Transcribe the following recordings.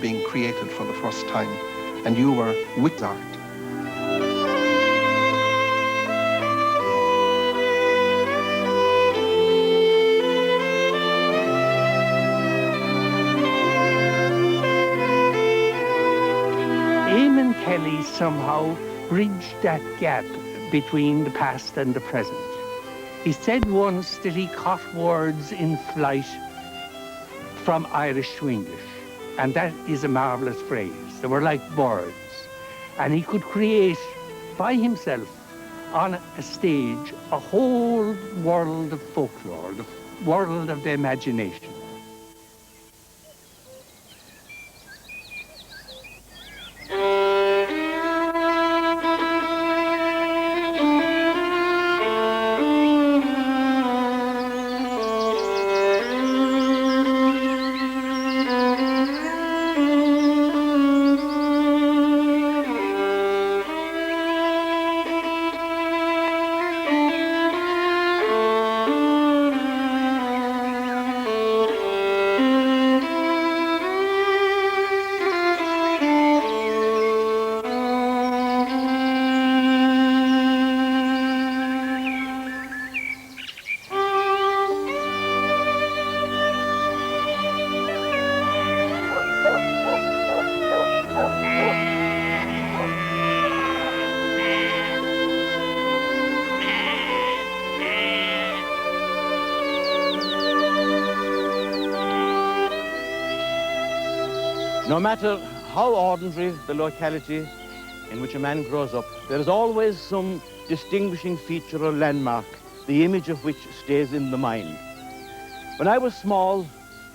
being created for the first time, and you were with art. Eamon Kelly somehow bridged that gap between the past and the present. He said once that he caught words in flight from Irish to English, and that is a marvellous phrase. They were like birds, and he could create by himself on a stage a whole world of folklore, the world of the imagination. No matter how ordinary the locality in which a man grows up, there is always some distinguishing feature or landmark, the image of which stays in the mind. When I was small,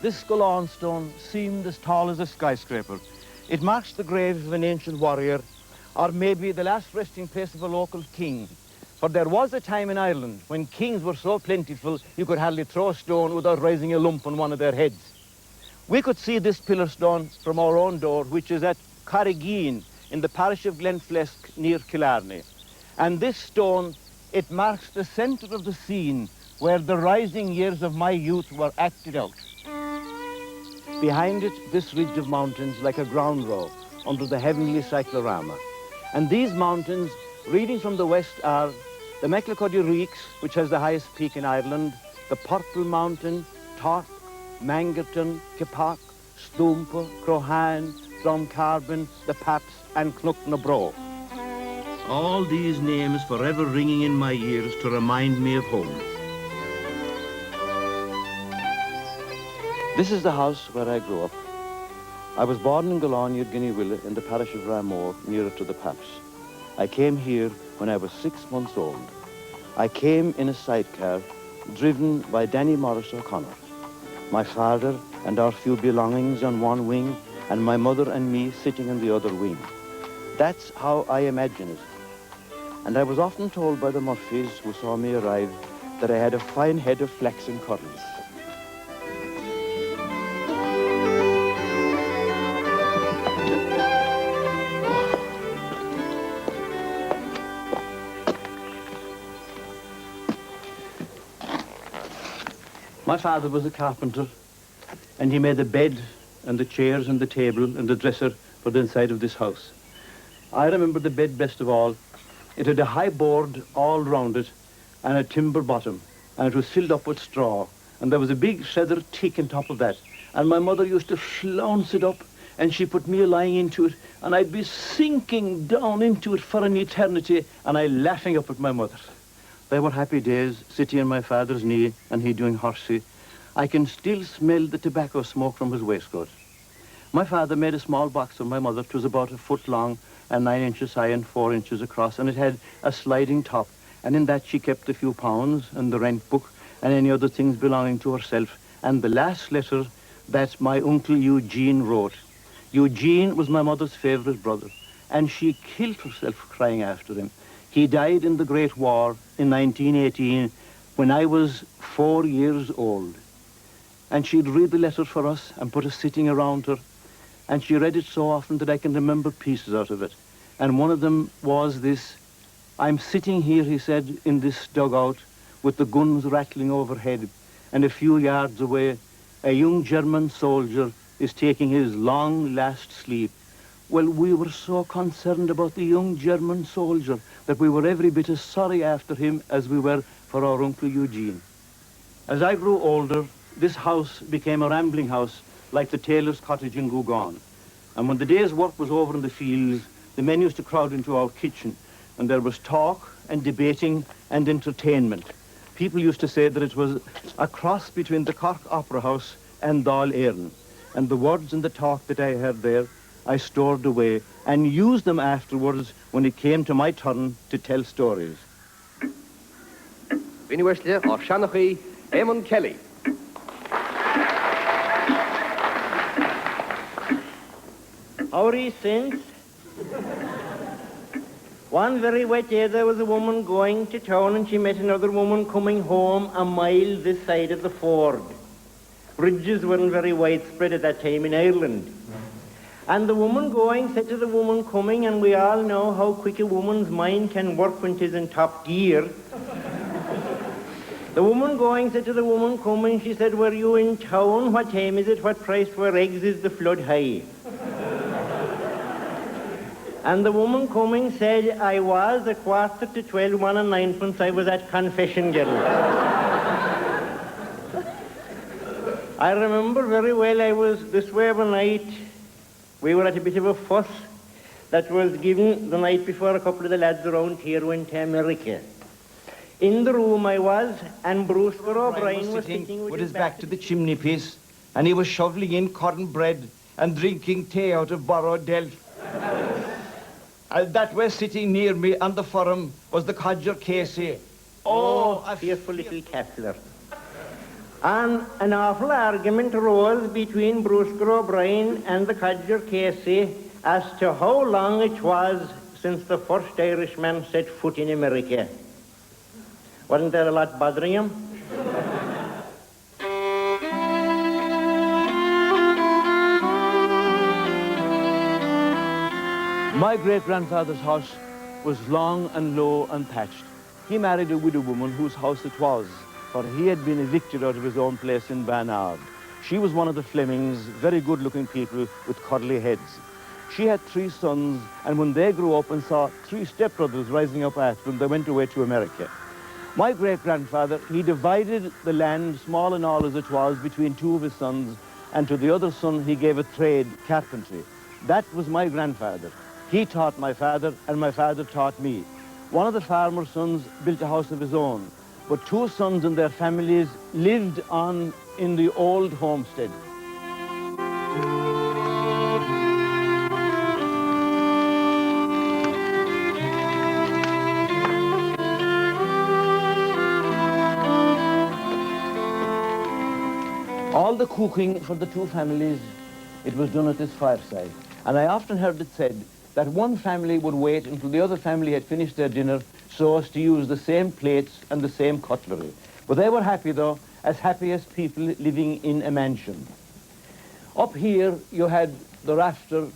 this Scullawn stone seemed as tall as a skyscraper. It marks the grave of an ancient warrior, or maybe the last resting place of a local king. For there was a time in Ireland when kings were so plentiful you could hardly throw a stone without raising a lump on one of their heads. We could see this pillar stone from our own door, which is at Carrigean in the parish of Glenflesk near Killarney. And this stone, it marks the centre of the scene where the rising years of my youth were acted out. Behind it, this ridge of mountains like a ground row under the heavenly cyclorama. And these mountains, reading from the west, are the Mechlicoddy Reeks, which has the highest peak in Ireland, the Purple Mountain, Torc, Mangerton, Kippock, Stoompa, Croghan, Drumcarbon, the Paps, and Knucknabro. All these names forever ringing in my ears to remind me of home. This is the house where I grew up. I was born in Gulane, Gneeveguilla, in the parish of Ramore, nearer to the Paps. I came here when I was 6 months old. I came in a sidecar driven by Danny Morris O'Connor. My father and our few belongings on one wing, and my mother and me sitting in the other wing. That's how I imagine it. And I was often told by the Murphys who saw me arrive that I had a fine head of flaxen curls. My father was a carpenter, and he made the bed and the chairs and the table and the dresser for the inside of this house. I remember the bed best of all. It had a high board all round it and a timber bottom, and it was filled up with straw, and there was a big feather tick on top of that, and my mother used to flounce it up, and she put me lying into it, and I'd be sinking down into it for an eternity, and I laughing up at my mother. They were happy days, sitting on my father's knee and he doing horsey. I can still smell the tobacco smoke from his waistcoat. My father made a small box for my mother. It was about 1 foot long and 9 inches high and 4 inches across, and it had a sliding top. And in that she kept a few pounds and the rent book and any other things belonging to herself. And the last letter that my uncle Eugene wrote. Eugene was my mother's favourite brother, and she killed herself crying after him. He died in the Great War in 1918 when I was 4 years old. And she'd read the letter for us and put us sitting around her. And she read it so often that I can remember pieces out of it. And one of them was this: I'm sitting here, he said, in this dugout with the guns rattling overhead. And a few yards away, a young German soldier is taking his long last sleep. Well, we were so concerned about the young German soldier that we were every bit as sorry after him as we were for our Uncle Eugene. As I grew older, this house became a rambling house like the tailor's cottage in Gougon. And when the day's work was over in the fields, the men used to crowd into our kitchen, and there was talk and debating and entertainment. People used to say that it was a cross between the Cork Opera House and Dáil Éireann. And the words and the talk that I heard there, I stored away and used them afterwards when it came to my turn to tell stories. Wheelwright of Seanachaí, Eamon Kelly. How are ye, saints? One very wet day there was a woman going to town and she met another woman coming home a mile this side of the ford. Bridges weren't very widespread at that time in Ireland. And the woman going said to the woman coming, and we all know how quick a woman's mind can work when 'tis in top gear. The woman going said to the woman coming, she said, were you in town? What time is it? What price for eggs is the flood high? And the woman coming said, I was a 11:45, 1 and 9pence, I was at confession girl. I remember very well I was this way of a night. We were at a bit of a fuss that was given the night before a couple of the lads around here went to America. In the room I was, and Bruce O'Brien was sitting with his back to the chimney piece, and he was shoveling in corn bread and drinking tea out of borrowed delf. And that was sitting near me on the forum was the codger Casey. Oh, a fearful little cackler. And an awful argument arose between Bruce O'Brien and the codger Casey as to how long it was since the first Irishman set foot in America. Wasn't there a lot bothering him? My great-grandfather's house was long and low and thatched. He married a widow woman whose house it was, for he had been evicted out of his own place in Banard. She was one of the Flemings, very good-looking people with curly heads. She had 3 sons, and when they grew up and saw 3 stepbrothers rising up after them, they went away to America. My great-grandfather, he divided the land, small and all as it was, between 2 of his sons, and to the other son he gave a trade, carpentry. That was my grandfather. He taught my father, and my father taught me. One of the farmer's sons built a house of his own, but 2 sons and their families lived on in the old homestead. All the cooking for the 2 families, it was done at this fireside. And I often heard it said that one family would wait until the other family had finished their dinner so as to use the same plates and the same cutlery. But they were happy, though, as happy as people living in a mansion. Up here, you had the rafter,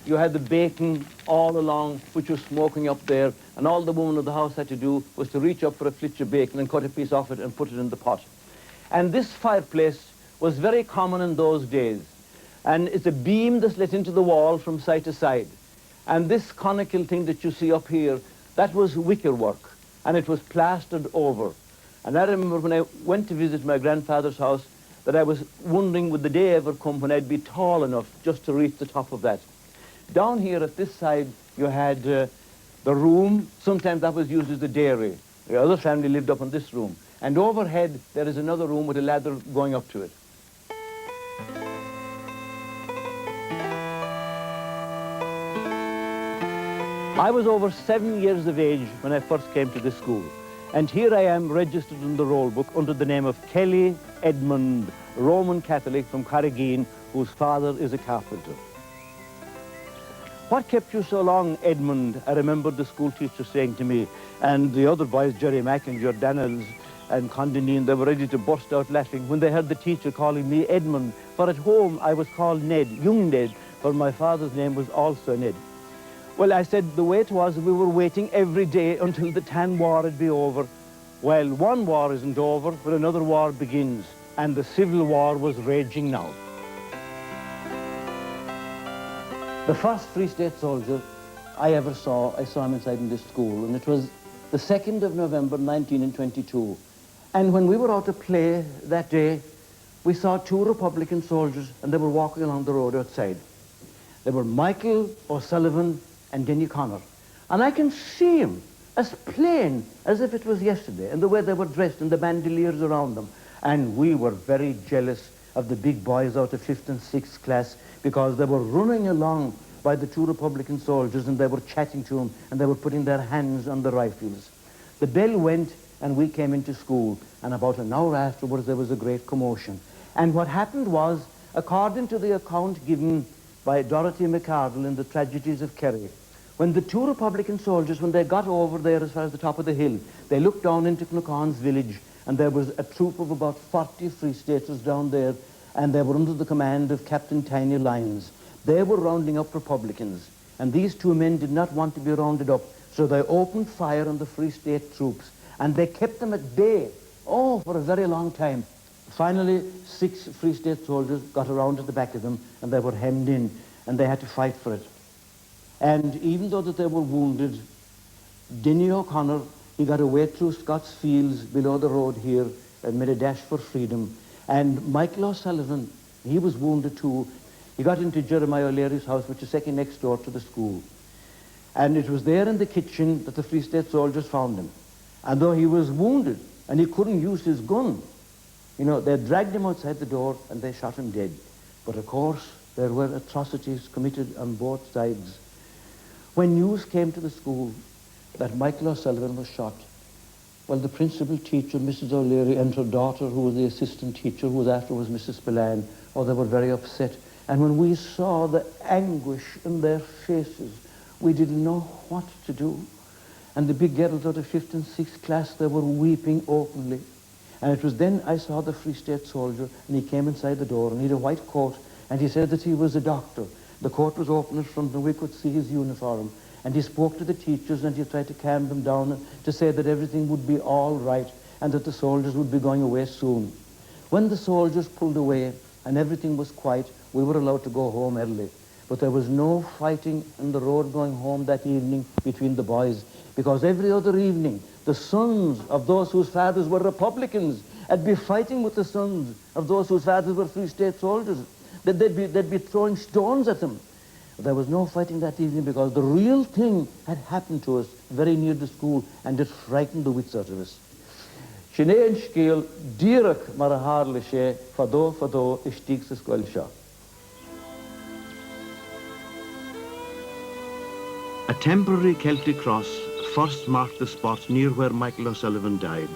you had the bacon all along, which was smoking up there, and all the woman of the house had to do was to reach up for a flitch of bacon and cut a piece off it and put it in the pot. And this fireplace was very common in those days. And it's a beam that's let into the wall from side to side. And this conical thing that you see up here, that was wicker work, and it was plastered over. And I remember when I went to visit my grandfather's house that I was wondering would the day ever come when I'd be tall enough just to reach the top of that. Down here at this side, you had the room. Sometimes that was used as the dairy. The other family lived up in this room. And overhead, there is another room with a ladder going up to it. I was over 7 years of age when I first came to this school. And here I am registered in the roll book under the name of Kelly Edmund, Roman Catholic from Carrigean, whose father is a carpenter. What kept you so long, Edmund? I remember the school teacher saying to me, and the other boys, Jerry Mack and Jordanels and Condinine, they were ready to burst out laughing when they heard the teacher calling me Edmund. For at home I was called Ned, young Ned, for my father's name was also Ned. Well, I said the way it was, we were waiting every day until the Tan War would be over. Well, one war isn't over, but another war begins, and the Civil War was raging now. The first Free State soldier I ever saw, I saw him inside in this school, and it was the 2nd of November 1922. And when we were out to play that day, we saw 2 Republican soldiers, and they were walking along the road outside. They were Mícheál O'Sullivan and Denny Connor. And I can see him as plain as if it was yesterday, and the way they were dressed and the bandoliers around them. And we were very jealous of the big boys out of 5th and 6th class, because they were running along by the 2 Republican soldiers, and they were chatting to them, and they were putting their hands on the rifles. The bell went, and we came into school, and about an hour afterwards there was a great commotion. And what happened was, according to the account given by Dorothy McArdle in the Tragedies of Kerry, when the 2 Republican soldiers, when they got over there as far as the top of the hill, they looked down into Clocawn's village, and there was a troop of about 40 Free Staters down there, and they were under the command of Captain Tiny Lyons. They were rounding up Republicans, and these 2 men did not want to be rounded up, so they opened fire on the Free State troops, and they kept them at bay, for a very long time. Finally, 6 Free State soldiers got around at the back of them, and they were hemmed in, and they had to fight for it. And even though that they were wounded, Denny O'Connor, he got away through Scott's Fields below the road here and made a dash for freedom. And Mícheál O'Sullivan, he was wounded too. He got into Jeremiah O'Leary's house, which is second next door to the school. And it was there in the kitchen that the Free State soldiers found him. And though he was wounded and he couldn't use his gun, they dragged him outside the door and they shot him dead. But of course, there were atrocities committed on both sides. When news came to the school that Mícheál O'Sullivan was shot, well, the principal teacher, Mrs. O'Leary, and her daughter, who was the assistant teacher, who was afterwards Mrs. Spillane, they were very upset. And when we saw the anguish in their faces, we didn't know what to do. And the big girls out of 5th and 6th class, they were weeping openly. And it was then I saw the Free State soldier, and he came inside the door, and he had a white coat, and he said that he was a doctor. The coat was open in front, and we could see his uniform. And he spoke to the teachers, and he tried to calm them down, to say that everything would be all right, and that the soldiers would be going away soon. When the soldiers pulled away, and everything was quiet, we were allowed to go home early. But there was no fighting on the road going home that evening between the boys, because every other evening, the sons of those whose fathers were Republicans would be fighting with the sons of those whose fathers were Free State soldiers. They'd be throwing stones at them. There was no fighting that evening because the real thing had happened to us very near the school, and it frightened the wits out of us. Sinead and Scale, Dírach mar a Harle sé, fadó, istig sa scoil seo. A temporary Celtic cross first marked the spot near where Mícheál O'Sullivan died,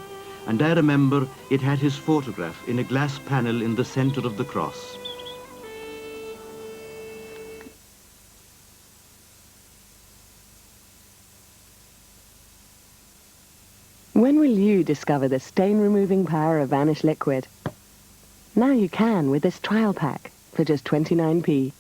and I remember it had his photograph in a glass panel in the centre of the cross. When will you discover the stain-removing power of Vanish Liquid? Now you can with this trial pack for just 29p.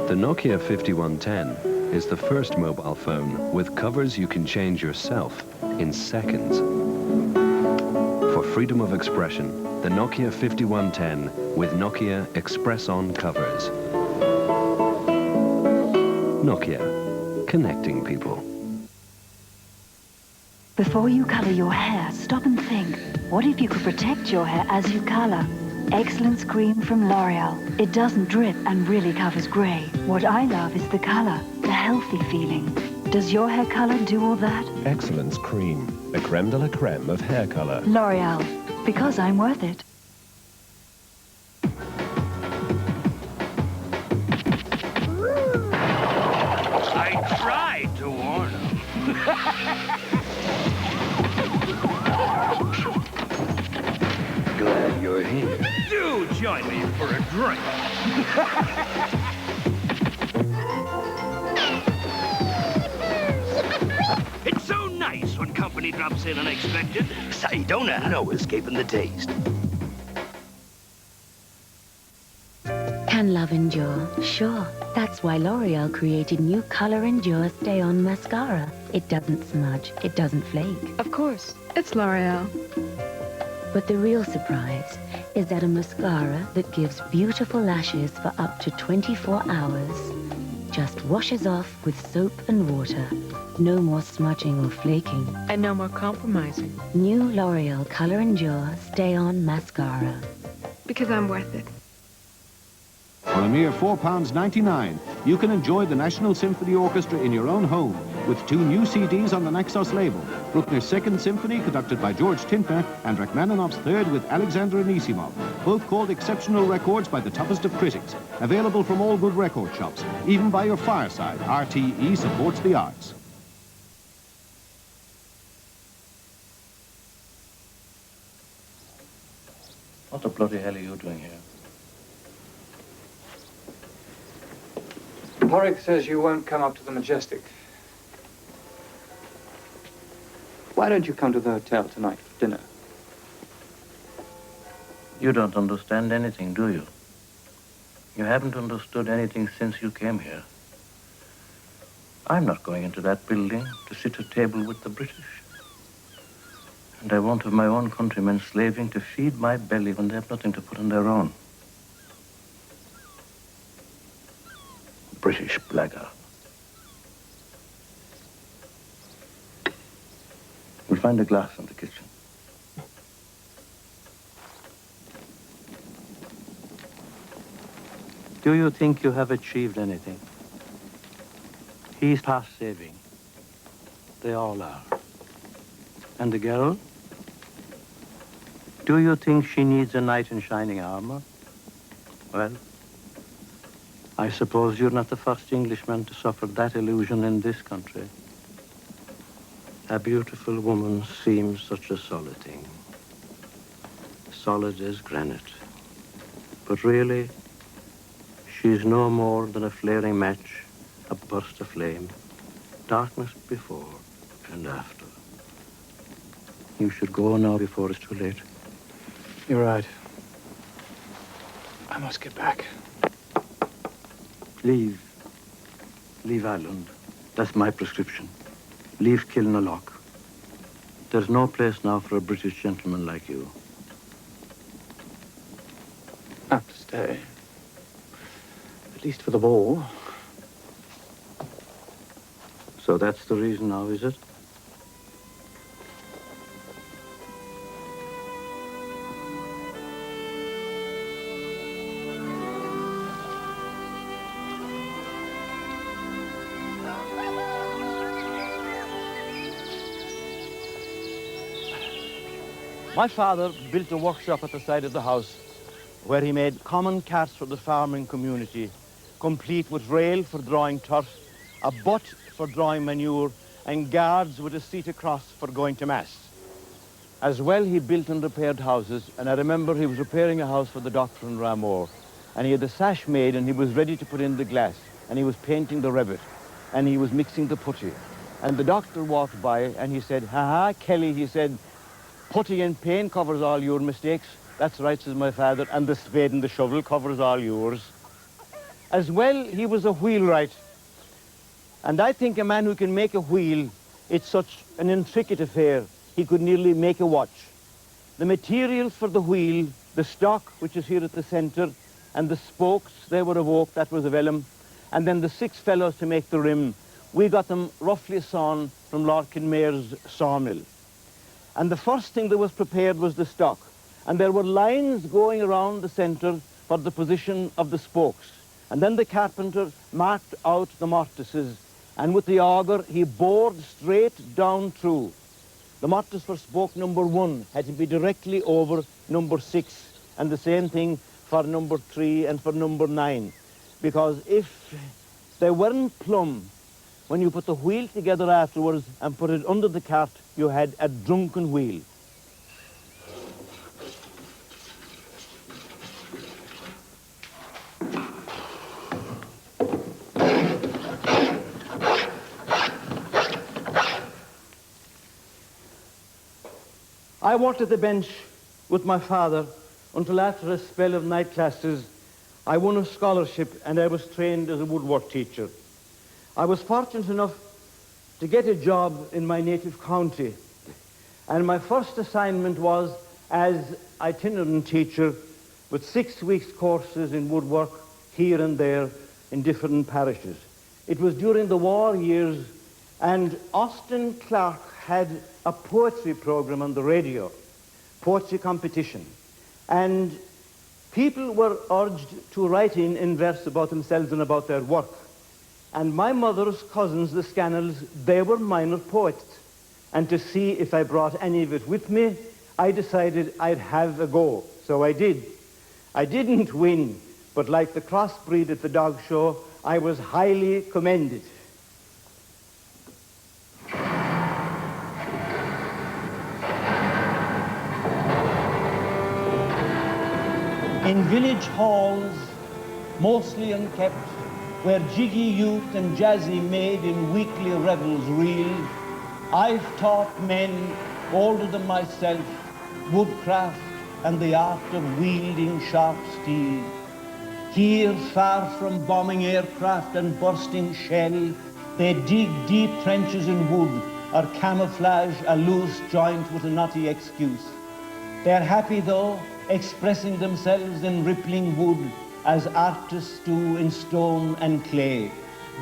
The Nokia 5110 is the first mobile phone with covers you can change yourself in seconds. For freedom of expression, the Nokia 5110 with Nokia Express-On covers. Nokia, connecting people. Before you colour your hair, stop and think. What if you could protect your hair as you colour? Excellence Cream from L'Oreal. It doesn't drip and really covers grey. What I love is the colour, the healthy feeling. Does your hair colour do all that? Excellence Cream, the creme de la creme of hair colour. L'Oreal, because I'm worth it. I tried to warn him. Glad you're here. Do join me for a drink. It's so nice when company drops in unexpected. Say, don't have no escaping the taste. Can love endure? Sure. That's why L'Oreal created new Color Endure Stay-On Mascara. It doesn't smudge, it doesn't flake. Of course, it's L'Oreal. But the real surprise is that a mascara that gives beautiful lashes for up to 24 hours just washes off with soap and water. No more smudging or flaking. And no more compromising. New L'Oreal Color Endure Stay-On Mascara. Because I'm worth it. For a mere £4.99, you can enjoy the National Symphony Orchestra in your own home with 2 new CDs on the Naxos label. Bruckner's Second Symphony, conducted by George Tintner, and Rachmaninoff's Third with Alexander Anisimov, both called exceptional records by the toughest of critics. Available from all good record shops, even by your fireside. RTE supports the arts. What the bloody hell are you doing here? Warwick says you won't come up to the Majestic. Why don't you come to the hotel tonight for dinner? You don't understand anything, do you? You haven't understood anything since you came here. I'm not going into that building to sit at table with the British. And I won't have my own countrymen slaving to feed my belly when they have nothing to put on their own. British blackguard. We'll find a glass in the kitchen. Do you think you have achieved anything? He's past saving. They all are. And the girl? Do you think she needs a knight in shining armor? Well, I suppose you're not the first Englishman to suffer that illusion in this country. A beautiful woman seems such a solid thing. Solid as granite. But really, she's no more than a flaring match, a burst of flame, darkness before and after. You should go now before it's too late. You're right. I must get back. Leave. Leave Ireland. That's my prescription. Leave Kilnalock. There's no place now for a British gentleman like you. I have to stay. At least for the ball. So that's the reason now, is it? My father built a workshop at the side of the house where he made common carts for the farming community, complete with rail for drawing turf, a butt for drawing manure, and guards with a seat across for going to mass. As well, he built and repaired houses, and I remember he was repairing a house for the doctor in Ramore, and he had the sash made, and he was ready to put in the glass, and he was painting the rivet, and he was mixing the putty. And the doctor walked by, and he said, "Ha, Kelly," he said, "putty and paint covers all your mistakes." "That's right," says my father, "and the spade and the shovel covers all yours." As well, he was a wheelwright. And I think a man who can make a wheel, it's such an intricate affair, he could nearly make a watch. The materials for the wheel, the stock, which is here at the centre, and the spokes, they were of oak, that was of elm, and then the 6 fellows to make the rim, we got them roughly sawn from Lord Kinmare's sawmill. And the first thing that was prepared was the stock. And there were lines going around the centre for the position of the spokes. And then the carpenter marked out the mortices, and with the auger he bored straight down through. The mortise for spoke number 1 had to be directly over number 6, and the same thing for number 3 and for number 9. Because if they weren't plumb, when you put the wheel together afterwards and put it under the cart, you had a drunken wheel. I worked at the bench with my father until after a spell of night classes, I won a scholarship and I was trained as a woodwork teacher. I was fortunate enough to get a job in my native county. And my first assignment was as itinerant teacher with 6 weeks courses in woodwork here and there in different parishes. It was during the war years, and Austin Clarke had a poetry program on the radio, poetry competition. And people were urged to write in verse about themselves and about their work. And my mother's cousins, the Scannells, they were minor poets. And to see if I brought any of it with me, I decided I'd have a go. So I did. I didn't win, but like the crossbreed at the dog show, I was highly commended. In village halls, mostly unkept, where jiggy youth and jazzy maid in weekly revels reel, I've taught men older than myself woodcraft and the art of wielding sharp steel. Here, far from bombing aircraft and bursting shell, they dig deep trenches in wood or camouflage a loose joint with a knotty excuse. They're happy, though, expressing themselves in rippling wood as artists do in stone and clay.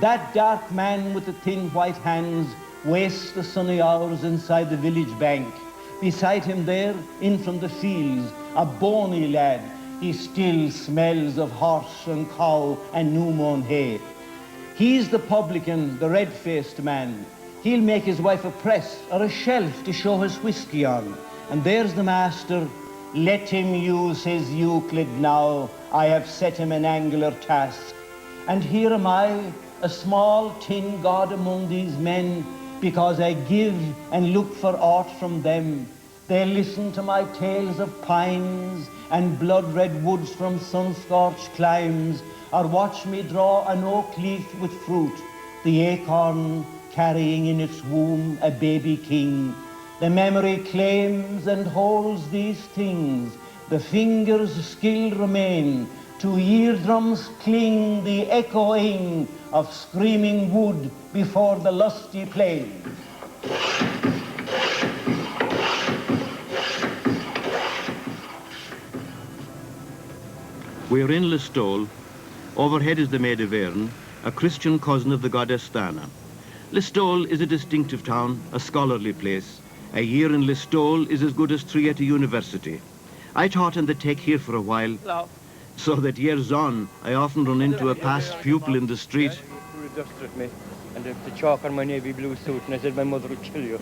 That dark man with the thin white hands wastes the sunny hours inside the village bank. Beside him there, in from the fields, a bony lad. He still smells of horse and cow and new-mown hay. He's the publican, the red-faced man. He'll make his wife a press or a shelf to show his whiskey on. And there's the master. Let him use his Euclid now. I have set him an angular task. And here am I, a small tin god among these men, because I give and look for aught from them. They listen to my tales of pines and blood-red woods from sun-scorched climes, or watch me draw an oak leaf with fruit, the acorn carrying in its womb a baby king. The memory claims and holds these things. The fingers still remain. To eardrums cling the echoing of screaming wood before the lusty plain. We're in Listowel. Overhead is the Maid of Éireann, a Christian cousin of the goddess Dana. Listowel is a distinctive town, a scholarly place. A year in Listowel is as good as 3 at a university. I taught in the tech here for a while. Hello. So that years on, I often run into a past pupil in the street. Threw a duster at me and the chalk on my navy blue suit, and I said, my mother will kill you.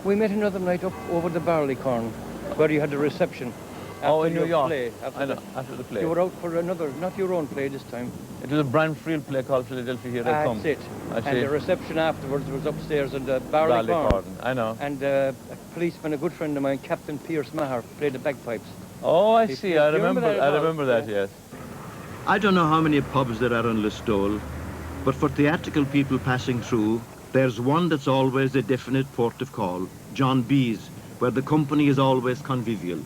We met another night up over the barleycorn, where you had the reception. In New York. Play, after the play. You were out for another, not your own play this time. It was a brand Friel play called Philadelphia Here I Come. That's it. And the reception afterwards was upstairs in the barleycorn. I know. And a policeman, a good friend of mine, Captain Pierce Maher, played the bagpipes. Oh, I see. I remember that, yes. I don't know how many pubs there are in Listowel, but for theatrical people passing through, there's one that's always a definite port of call, John B's, where the company is always convivial.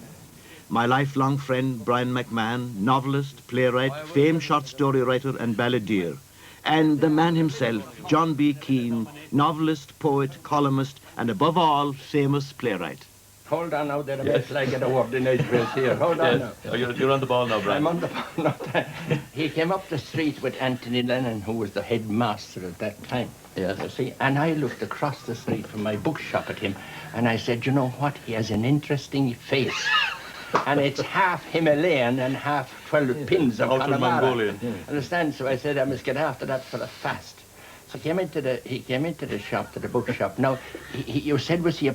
My lifelong friend, Brian McMahon, novelist, playwright, famed short story writer and balladeer. And the man himself, John B. Keane, novelist, poet, columnist, and above all, famous playwright. Hold on now, there a bit like a word in Edgeways here. Hold on now. Oh, you're on the ball now, Brian. I'm on the ball now. He came up the street with Anthony Lennon, who was the headmaster at that time. Yes. You see, and I looked across the street from my bookshop at him, and I said, you know what? He has an interesting face. And it's half Himalayan and half 12 pins of Mongolian. Understand? So I said, I must get after that fella fast. So he came into the shop, to the bookshop. Now, you said, was he a